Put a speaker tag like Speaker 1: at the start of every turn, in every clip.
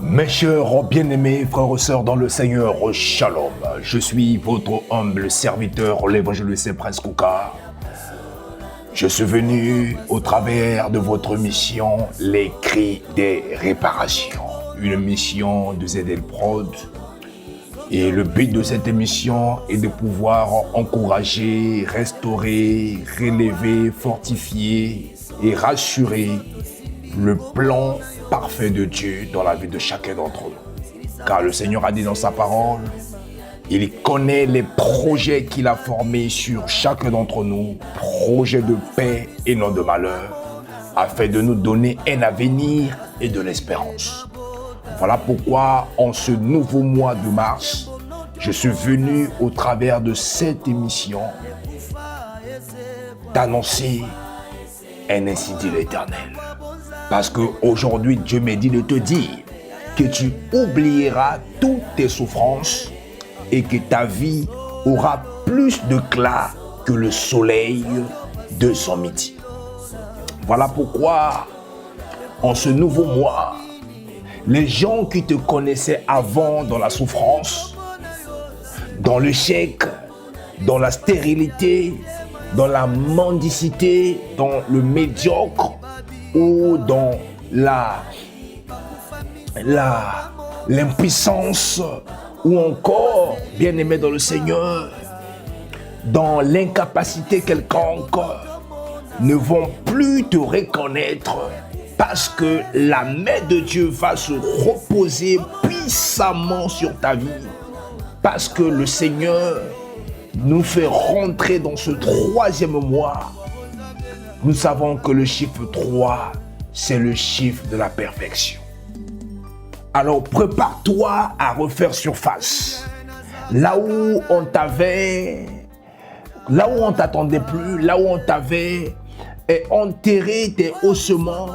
Speaker 1: Mes chers bien-aimés frères et sœurs dans le Seigneur, Shalom. Je suis votre humble serviteur, l'évangéliste Prince Kouka. Je suis venu au travers de votre mission, les cris des réparations. Une mission de ZL Prod. Et le but de cette émission est de pouvoir encourager, restaurer, relever, fortifier et rassurer le plan parfait de Dieu dans la vie de chacun d'entre nous. Car le Seigneur a dit dans sa parole, il connaît les projets qu'il a formés sur chacun d'entre nous, projets de paix et non de malheur, afin de nous donner un avenir et de l'espérance. Voilà pourquoi, en ce nouveau mois de mars, je suis venu au travers de cette émission t'annoncer un ainsi dit l'Éternel. Parce qu'aujourd'hui, Dieu me dit de te dire que tu oublieras toutes tes souffrances et que ta vie aura plus d'éclat que le soleil de son midi. Voilà pourquoi, en ce nouveau mois, les gens qui te connaissaient avant dans la souffrance, dans l'échec, dans la stérilité, dans la mendicité, dans le médiocre ou dans l'impuissance ou encore, bien-aimé dans le Seigneur, dans l'incapacité quelconque, ne vont plus te reconnaître parce que la main de Dieu va se reposer puissamment sur ta vie. Parce que le Seigneur nous fait rentrer dans ce troisième mois. Nous savons que le chiffre 3, c'est le chiffre de la perfection. Alors prépare-toi à refaire surface. Là où on t'attendait plus, là où on t'avait enterré tes ossements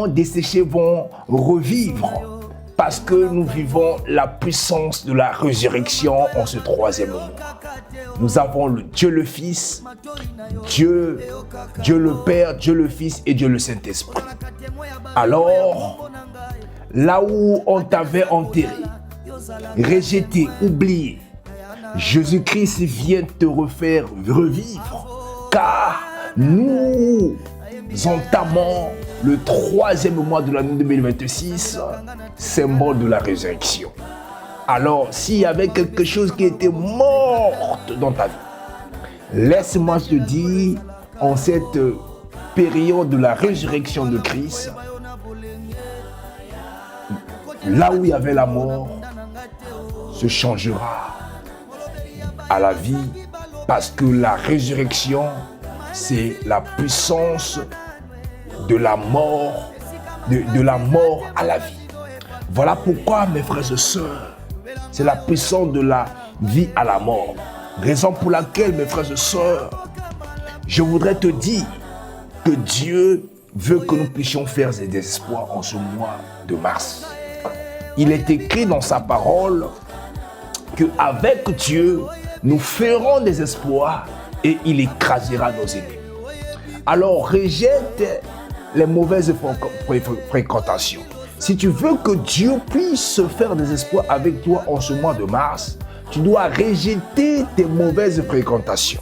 Speaker 1: desséchés vont revivre. Parce que nous vivons la puissance de la résurrection en ce troisième mois. Nous avons le Dieu le Fils, Dieu le Père, Dieu le Fils et Dieu le Saint-Esprit. Alors, là où on t'avait enterré, rejeté, oublié, Jésus-Christ vient te refaire revivre. Car nous entamons le troisième mois de l'année 2026, symbole de la résurrection. Alors, s'il y avait quelque chose qui était mort dans ta vie, laisse-moi te dire, en cette période de la résurrection de Christ, là où il y avait la mort, se changera à la vie, parce que la résurrection, c'est la puissance de la mort, de la mort à la vie. Voilà pourquoi, mes frères et sœurs, c'est la puissance de la vie à la mort. Raison pour laquelle, mes frères et sœurs, je voudrais te dire que Dieu veut que nous puissions faire des espoirs en ce mois de mars. Il est écrit dans sa parole qu'avec Dieu, nous ferons des espoirs et il écrasera nos ennemis. Alors, rejette les mauvaises fréquentations. Si tu veux que Dieu puisse faire des espoirs avec toi en ce mois de mars, tu dois rejeter tes mauvaises fréquentations.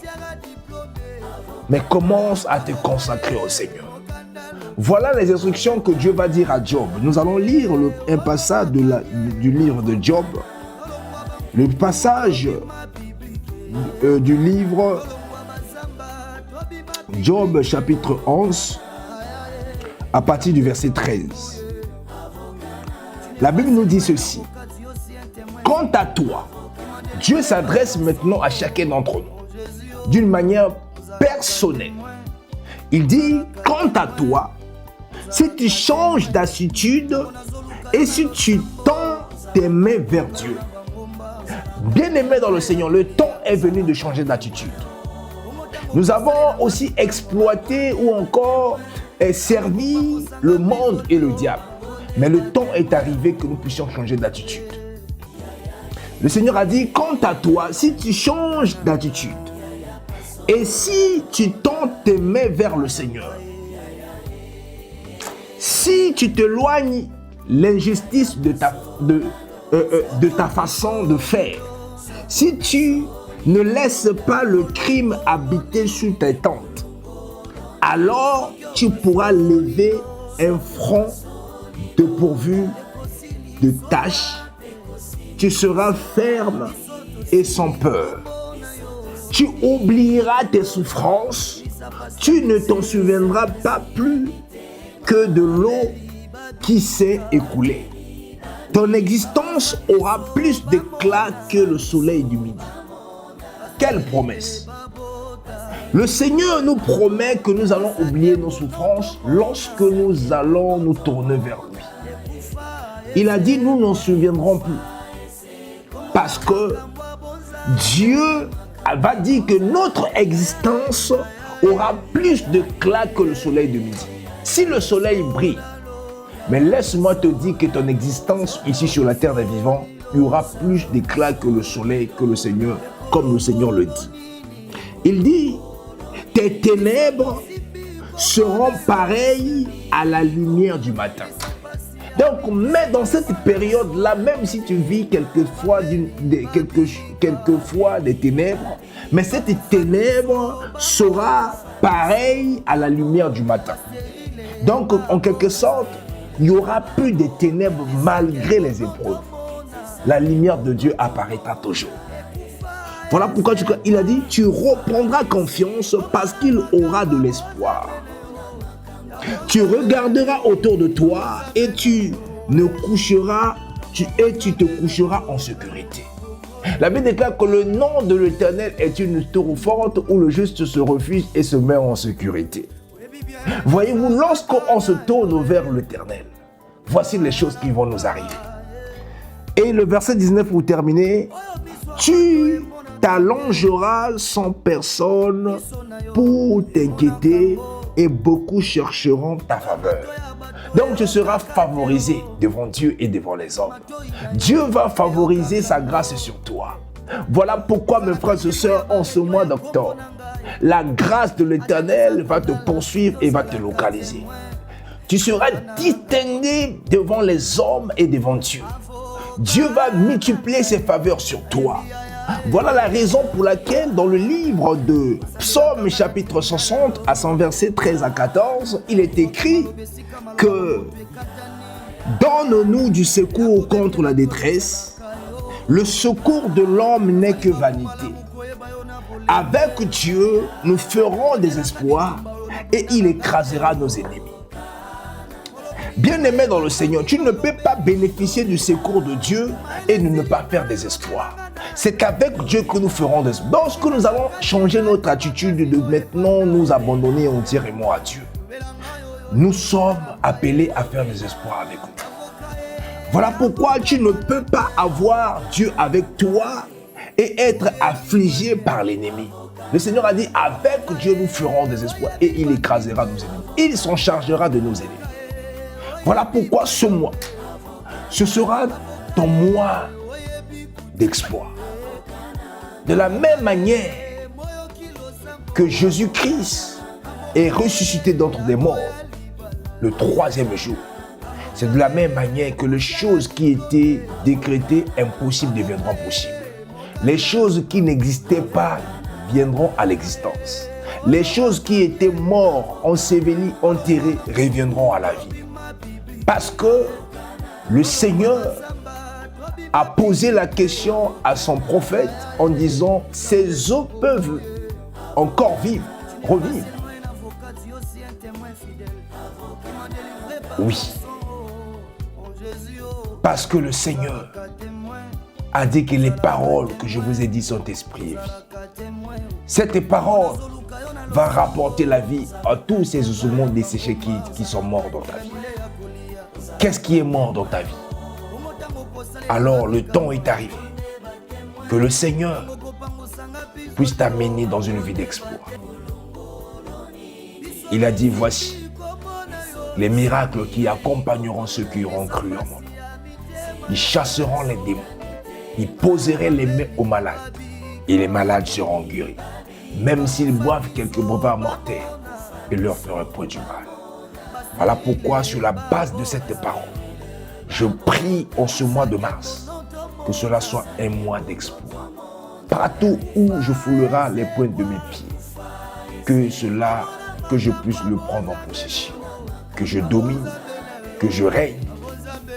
Speaker 1: Mais commence à te consacrer au Seigneur. Voilà les instructions que Dieu va dire à Job. Nous allons lire un passage du livre de Job. Le passage du livre Job chapitre 11 à partir du verset 13. La Bible nous dit ceci. Quant à toi, Dieu s'adresse maintenant à chacun d'entre nous d'une manière personnelle. Il dit, quant à toi, si tu changes d'attitude et si tu tends tes mains vers Dieu. Bien-aimé dans le Seigneur, le temps est venu de changer d'attitude. Nous avons aussi exploité ou encore servi le monde et le diable. Mais le temps est arrivé que nous puissions changer d'attitude. Le Seigneur a dit, quant à toi, si tu changes d'attitude et si tu tends tes mains vers le Seigneur, Si tu t'éloignes l'injustice de ta façon de faire, si tu ne laisses pas le crime habiter sous tes tentes, alors tu pourras lever un front dépourvu de tâches. Tu seras ferme et sans peur. Tu oublieras tes souffrances. Tu ne t'en souviendras pas plus que de l'eau qui s'est écoulée. Ton existence aura plus d'éclat que le soleil du midi. Quelle promesse! Le Seigneur nous promet que nous allons oublier nos souffrances lorsque nous allons nous tourner vers lui. Il a dit, nous n'en souviendrons plus. Parce que Dieu va dire que notre existence aura plus d'éclat que le soleil de midi. Si le soleil brille, mais laisse-moi te dire que ton existence ici sur la terre des vivants, il y aura plus d'éclat que le soleil, que le Seigneur, comme le Seigneur le dit. Il dit, tes ténèbres seront pareilles à la lumière du matin. Donc, mais dans cette période-là, même si tu vis quelquefois des ténèbres, mais cette ténèbre sera pareille à la lumière du matin. Donc, en quelque sorte, il n'y aura plus de ténèbres malgré les épreuves. La lumière de Dieu apparaîtra toujours. Voilà pourquoi il a dit, tu reprendras confiance parce qu'il aura de l'espoir. Tu regarderas autour de toi et tu te coucheras en sécurité. La Bible déclare que le nom de l'Éternel est une tour forte où le juste se refuge et se met en sécurité. Voyez-vous, lorsqu'on se tourne vers l'Éternel, voici les choses qui vont nous arriver. Et le verset 19 pour terminer, tu t'allongeras sans personne pour t'inquiéter et beaucoup chercheront ta faveur. Donc tu seras favorisé devant Dieu et devant les hommes. Dieu va favoriser sa grâce sur toi. Voilà pourquoi mes frères et sœurs, en ce mois d'octobre, la grâce de l'Éternel va te poursuivre et va te localiser. Tu seras distingué devant les hommes et devant Dieu. Dieu va multiplier ses faveurs sur toi. Voilà la raison pour laquelle dans le livre de Psaume chapitre 60 à son verset 13 à 14, il est écrit que donne-nous du secours contre la détresse. Le secours de l'homme n'est que vanité. Avec Dieu, nous ferons des espoirs et il écrasera nos ennemis. Bien-aimé dans le Seigneur, tu ne peux pas bénéficier du secours de Dieu et ne pas faire des espoirs. C'est qu'avec Dieu que nous ferons des espoirs. Lorsque nous allons changer notre attitude de maintenant nous abandonner entièrement à Dieu, nous sommes appelés à faire des espoirs avec nous. Voilà pourquoi tu ne peux pas avoir Dieu avec toi et être affligé par l'ennemi. Le Seigneur a dit, avec Dieu nous ferons des espoirs et il écrasera nos ennemis. Il s'en chargera de nos ennemis. Voilà pourquoi ce mois, ce sera ton mois d'exploit. De la même manière que Jésus-Christ est ressuscité d'entre les morts le 3e jour, c'est de la même manière que les choses qui étaient décrétées impossibles deviendront possibles. Les choses qui n'existaient pas viendront à l'existence. Les choses qui étaient mortes, ensevelies, enterrées, reviendront à la vie. Parce que le Seigneur a posé la question à son prophète en disant « Ces eaux peuvent encore vivre, revivre. » Oui. Parce que le Seigneur a dit que les paroles que je vous ai dites sont esprit et vie. Cette parole va rapporter la vie à tous ces ossements desséchés qui sont morts dans ta vie. Qu'est-ce qui est mort dans ta vie? Alors le temps est arrivé que le Seigneur puisse t'amener dans une vie d'exploit. Il a dit, voici les miracles qui accompagneront ceux qui auront cru en moi. Ils chasseront les démons, ils poseraient les mains aux malades et les malades seront guéris. Même s'ils boivent quelques breuvages mortels, ils leur feraient point du mal. Voilà pourquoi, sur la base de cette parole, je prie en ce mois de mars que cela soit un mois d'exploit. Partout où je foulerai les pointes de mes pieds, que je puisse le prendre en possession, que je domine, que je règne,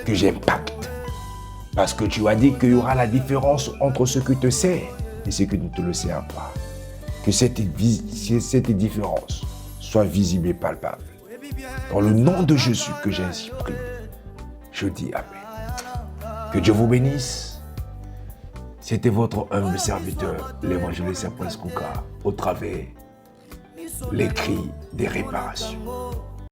Speaker 1: que j'impacte. Parce que tu as dit qu'il y aura la différence entre ce qui te sert et ce qui ne te le sert pas. Que cette différence soit visible et palpable. Dans le nom de Jésus que j'ai ainsi prié, je dis Amen. Que Dieu vous bénisse. C'était votre humble serviteur, l'évangéliste Prince Kouka, au travers les cris des réparations.